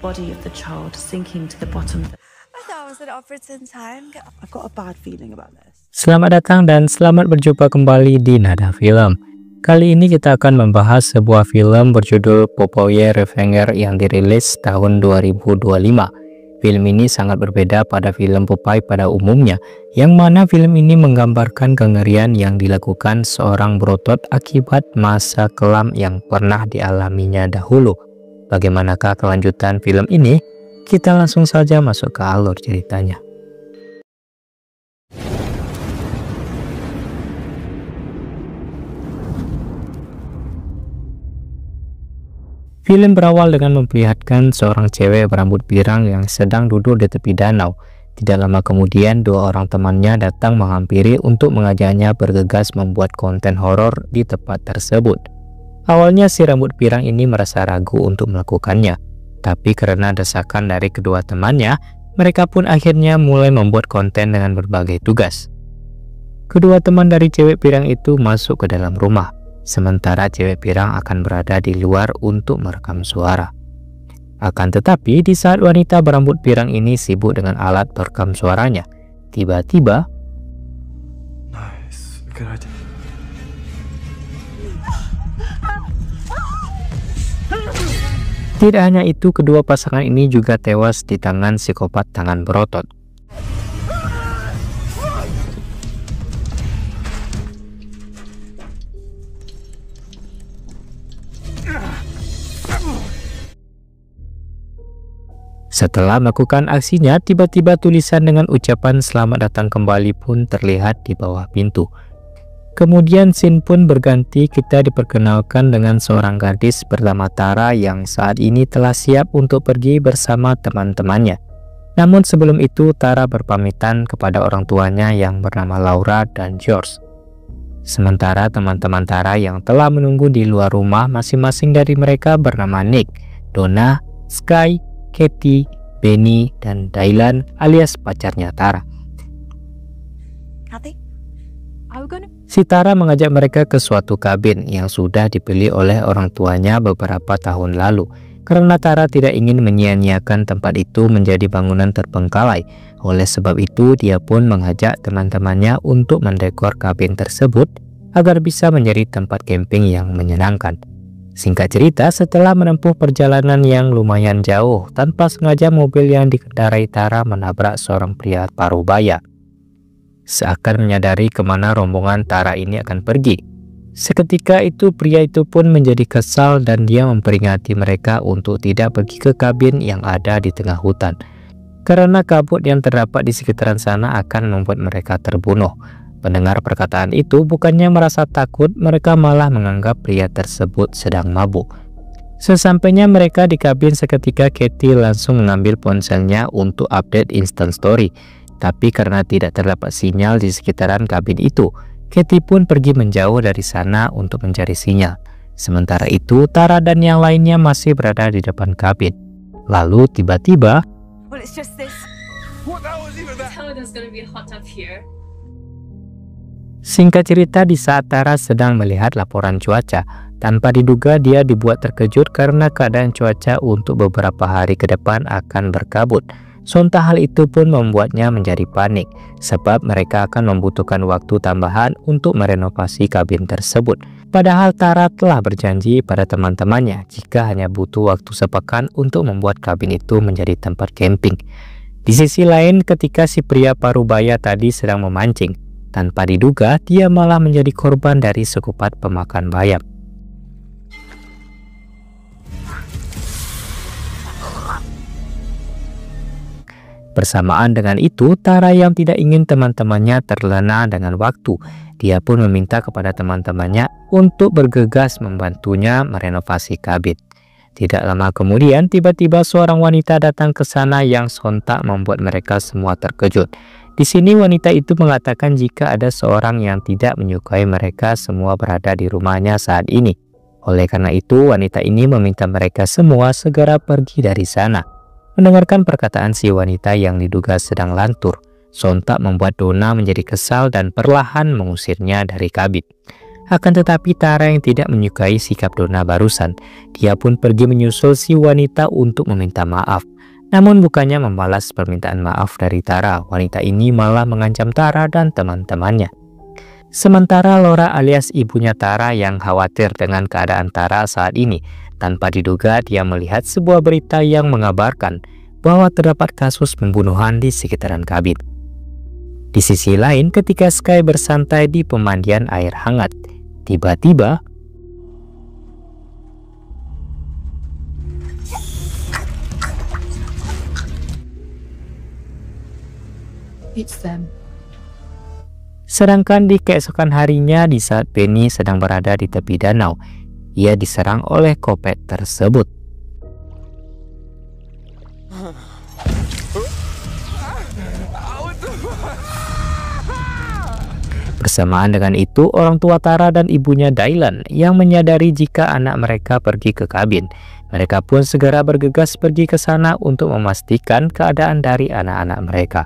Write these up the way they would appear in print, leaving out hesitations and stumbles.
body of the child sinking to the bottom. I thought I was gonna offer 10 times. I've got a bad feeling about this. Selamat datang dan selamat berjumpa kembali di Nada Film. Kali ini kita akan membahas sebuah film berjudul Popeye Revenger yang dirilis tahun 2025. Film ini sangat berbeda pada film Popeye pada umumnya, yang mana film ini menggambarkan kengerian yang dilakukan seorang berotot akibat masa kelam yang pernah dialaminya dahulu. Bagaimanakah kelanjutan film ini? Kita langsung saja masuk ke alur ceritanya. Film berawal dengan memperlihatkan seorang cewek berambut pirang yang sedang duduk di tepi danau. Tidak lama kemudian, dua orang temannya datang menghampiri untuk mengajaknya bergegas membuat konten horor di tempat tersebut. Awalnya si rambut pirang ini merasa ragu untuk melakukannya, tapi karena desakan dari kedua temannya, mereka pun akhirnya mulai membuat konten dengan berbagai tugas. Kedua teman dari cewek pirang itu masuk ke dalam rumah, sementara cewek pirang akan berada di luar untuk merekam suara. Akan tetapi, di saat wanita berambut pirang ini sibuk dengan alat perekam suaranya, tiba-tiba tidak hanya itu, kedua pasangan ini juga tewas di tangan psikopat tangan berotot. Setelah melakukan aksinya, tiba-tiba tulisan dengan ucapan selamat datang kembali pun terlihat di bawah pintu. Kemudian scene pun berganti, kita diperkenalkan dengan seorang gadis bernama Tara yang saat ini telah siap untuk pergi bersama teman-temannya. Namun sebelum itu, Tara berpamitan kepada orang tuanya yang bernama Laura dan George. Sementara teman-teman Tara yang telah menunggu di luar rumah, masing-masing dari mereka bernama Nick, Donna, Sky, Katie, Benny, dan Dylan alias pacarnya Tara. Si Tara mengajak mereka ke suatu kabin yang sudah dibeli oleh orang tuanya beberapa tahun lalu. Karena Tara tidak ingin menyia-nyiakan tempat itu menjadi bangunan terbengkalai. Oleh sebab itu, dia pun mengajak teman-temannya untuk mendekor kabin tersebut agar bisa menjadi tempat camping yang menyenangkan. Singkat cerita, setelah menempuh perjalanan yang lumayan jauh, tanpa sengaja mobil yang dikendarai Tara menabrak seorang pria parubaya. Seakan menyadari kemana rombongan Tara ini akan pergi. Seketika itu pria itu pun menjadi kesal dan dia memperingati mereka untuk tidak pergi ke kabin yang ada di tengah hutan. Karena kabut yang terdapat di sekitaran sana akan membuat mereka terbunuh. Mendengar perkataan itu, bukannya merasa takut, mereka malah menganggap pria tersebut sedang mabuk. Sesampainya mereka di kabin, seketika Katie langsung mengambil ponselnya untuk update Instant Story. Tapi karena tidak terdapat sinyal di sekitaran kabin itu, Katie pun pergi menjauh dari sana untuk mencari sinyal. Sementara itu, Tara dan yang lainnya masih berada di depan kabin. Lalu tiba-tiba, singkat cerita, di saat Tara sedang melihat laporan cuaca, tanpa diduga dia dibuat terkejut karena keadaan cuaca untuk beberapa hari ke depan akan berkabut. Sontak hal itu pun membuatnya menjadi panik, sebab mereka akan membutuhkan waktu tambahan untuk merenovasi kabin tersebut. Padahal Tara telah berjanji pada teman-temannya jika hanya butuh waktu sepekan untuk membuat kabin itu menjadi tempat camping. Di sisi lain, ketika si pria parubaya tadi sedang memancing, tanpa diduga dia malah menjadi korban dari sekupat pemakan bayam. Bersamaan dengan itu, Tara yang tidak ingin teman-temannya terlena dengan waktu, dia pun meminta kepada teman-temannya untuk bergegas membantunya merenovasi kabin. Tidak lama kemudian, tiba-tiba seorang wanita datang ke sana yang sontak membuat mereka semua terkejut. Di sini wanita itu mengatakan jika ada seorang yang tidak menyukai mereka semua berada di rumahnya saat ini. Oleh karena itu, wanita ini meminta mereka semua segera pergi dari sana. Mendengarkan perkataan si wanita yang diduga sedang lantur, sontak membuat Donna menjadi kesal dan perlahan mengusirnya dari kabin. Akan tetapi Tara yang tidak menyukai sikap Donna barusan, dia pun pergi menyusul si wanita untuk meminta maaf. Namun bukannya membalas permintaan maaf dari Tara, wanita ini malah mengancam Tara dan teman-temannya. Sementara Laura alias ibunya Tara yang khawatir dengan keadaan Tara saat ini, tanpa diduga dia melihat sebuah berita yang mengabarkan bahwa terdapat kasus pembunuhan di sekitaran kabin. Di sisi lain, ketika Sky bersantai di pemandian air hangat, tiba-tiba It's them. sedangkan di keesokan harinya di saat Penny sedang berada di tepi danau, ia diserang oleh kopet tersebut. Bersamaan dengan itu, orang tua Tara dan ibunya Dylan yang menyadari jika anak mereka pergi ke kabin. Mereka pun segera bergegas pergi ke sana untuk memastikan keadaan dari anak-anak mereka.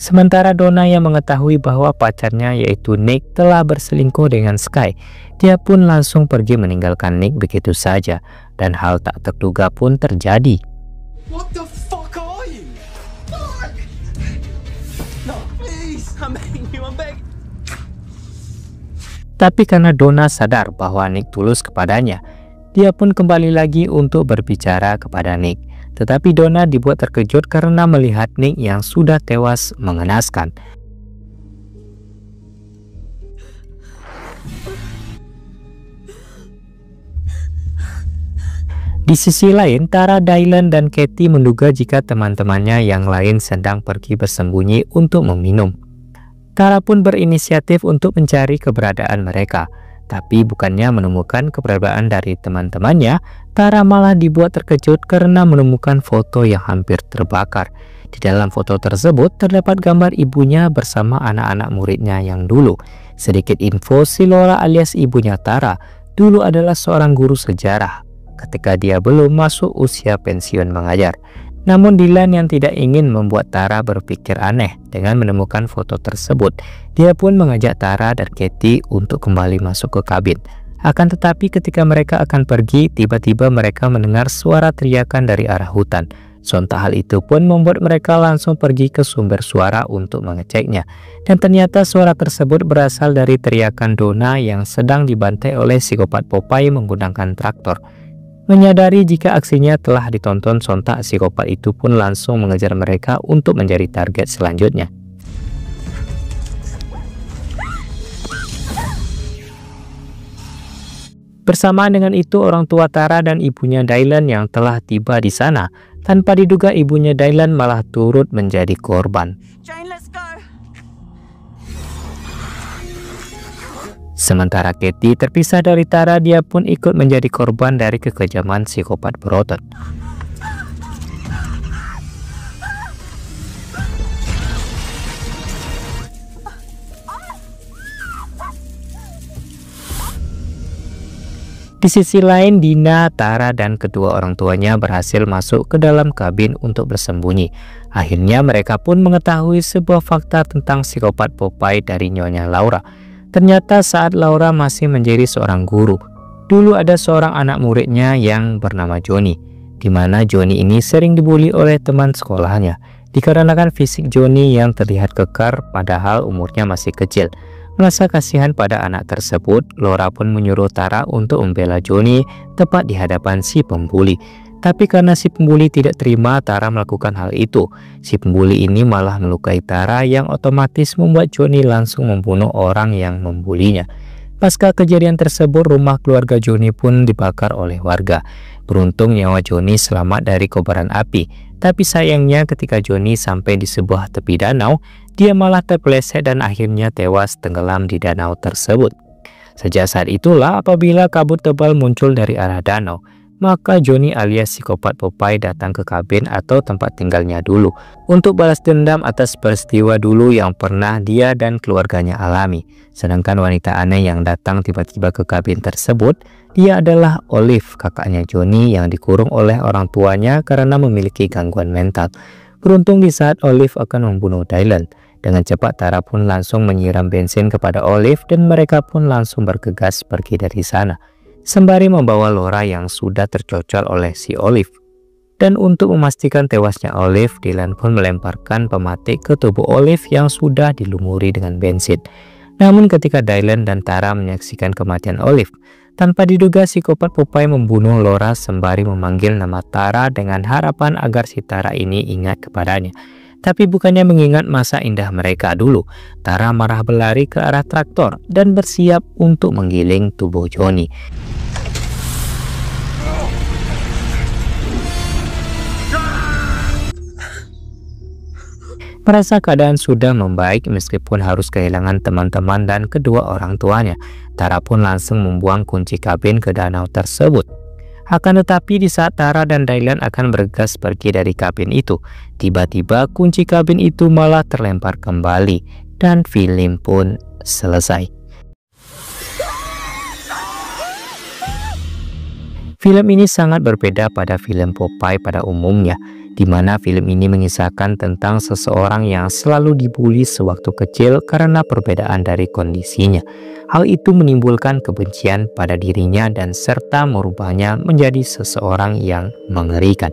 Sementara Donna yang mengetahui bahwa pacarnya yaitu Nick telah berselingkuh dengan Sky, dia pun langsung pergi meninggalkan Nick begitu saja, dan hal tak terduga pun terjadi. What the fuck are you? Fuck! No, please, I'm begging you, I'm begging. Tapi karena Donna sadar bahwa Nick tulus kepadanya, dia pun kembali lagi untuk berbicara kepada Nick. Tetapi Donna dibuat terkejut karena melihat Nick yang sudah tewas mengenaskan. Di sisi lain, Tara, Dylan, dan Katie menduga jika teman-temannya yang lain sedang pergi bersembunyi untuk meminum. Tara pun berinisiatif untuk mencari keberadaan mereka, tapi bukannya menemukan keberadaan dari teman-temannya, Tara malah dibuat terkejut karena menemukan foto yang hampir terbakar. Di dalam foto tersebut terdapat gambar ibunya bersama anak-anak muridnya yang dulu. Sedikit info, si Laura alias ibunya Tara dulu adalah seorang guru sejarah ketika dia belum masuk usia pensiun mengajar. Namun Dylan yang tidak ingin membuat Tara berpikir aneh dengan menemukan foto tersebut, dia pun mengajak Tara dan Katie untuk kembali masuk ke kabin. Akan tetapi ketika mereka akan pergi, tiba-tiba mereka mendengar suara teriakan dari arah hutan. Sontak hal itu pun membuat mereka langsung pergi ke sumber suara untuk mengeceknya. Dan ternyata suara tersebut berasal dari teriakan Donna yang sedang dibantai oleh psikopat Popeye menggunakan traktor. Menyadari jika aksinya telah ditonton, sontak psikopat itu pun langsung mengejar mereka untuk menjadi target selanjutnya. Bersamaan dengan itu, orang tua Tara dan ibunya Dylan yang telah tiba di sana, tanpa diduga ibunya Dylan malah turut menjadi korban. Jane, let's go. Sementara Katie terpisah dari Tara, dia pun ikut menjadi korban dari kekejaman psikopat berotot. Di sisi lain, Dina, Tara, dan kedua orang tuanya berhasil masuk ke dalam kabin untuk bersembunyi. Akhirnya mereka pun mengetahui sebuah fakta tentang psikopat Popeye dari Nyonya Laura. Ternyata saat Laura masih menjadi seorang guru, dulu ada seorang anak muridnya yang bernama Johnny, di mana Johnny ini sering dibully oleh teman sekolahnya, dikarenakan fisik Johnny yang terlihat kekar padahal umurnya masih kecil. Merasa kasihan pada anak tersebut, Laura pun menyuruh Tara untuk membela Johnny tepat di hadapan si pembuli. Tapi karena si pembuli tidak terima Tara melakukan hal itu, si pembuli ini malah melukai Tara yang otomatis membuat Johnny langsung membunuh orang yang membulinya. Pasca kejadian tersebut, rumah keluarga Johnny pun dibakar oleh warga. Beruntung nyawa Johnny selamat dari kobaran api, tapi sayangnya ketika Johnny sampai di sebuah tepi danau, dia malah terpeleset dan akhirnya tewas tenggelam di danau tersebut. Sejak saat itulah apabila kabut tebal muncul dari arah danau, maka Johnny alias psikopat Popeye datang ke kabin atau tempat tinggalnya dulu untuk balas dendam atas peristiwa dulu yang pernah dia dan keluarganya alami. Sedangkan wanita aneh yang datang tiba-tiba ke kabin tersebut, dia adalah Olive, kakaknya Johnny yang dikurung oleh orang tuanya karena memiliki gangguan mental. Beruntung di saat Olive akan membunuh Dylan, Dengan cepat Tara pun langsung menyiram bensin kepada Olive dan mereka pun langsung bergegas pergi dari sana, sembari membawa Laura yang sudah tercocol oleh si Olive. Dan untuk memastikan tewasnya Olive, Dylan pun melemparkan pematik ke tubuh Olive yang sudah dilumuri dengan bensin. Namun ketika Dylan dan Tara menyaksikan kematian Olive, tanpa diduga psikopat Popeye membunuh Laura sembari memanggil nama Tara dengan harapan agar si Tara ini ingat kepadanya. Tapi bukannya mengingat masa indah mereka dulu, Tara marah berlari ke arah traktor dan bersiap untuk menggiling tubuh Johnny. Merasa keadaan sudah membaik meskipun harus kehilangan teman-teman dan kedua orang tuanya, Tara pun langsung membuang kunci kabin ke danau tersebut. Akan tetapi di saat Tara dan Dylan akan bergegas pergi dari kabin itu, tiba-tiba kunci kabin itu malah terlempar kembali dan film pun selesai. Film ini sangat berbeda pada film Popeye pada umumnya, di mana film ini mengisahkan tentang seseorang yang selalu dibully sewaktu kecil karena perbedaan dari kondisinya. Hal itu menimbulkan kebencian pada dirinya dan serta merubahnya menjadi seseorang yang mengerikan.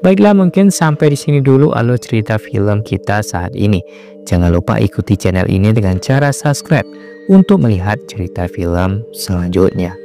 Baiklah, mungkin sampai di sini dulu alur cerita film kita saat ini. Jangan lupa ikuti channel ini dengan cara subscribe untuk melihat cerita film selanjutnya.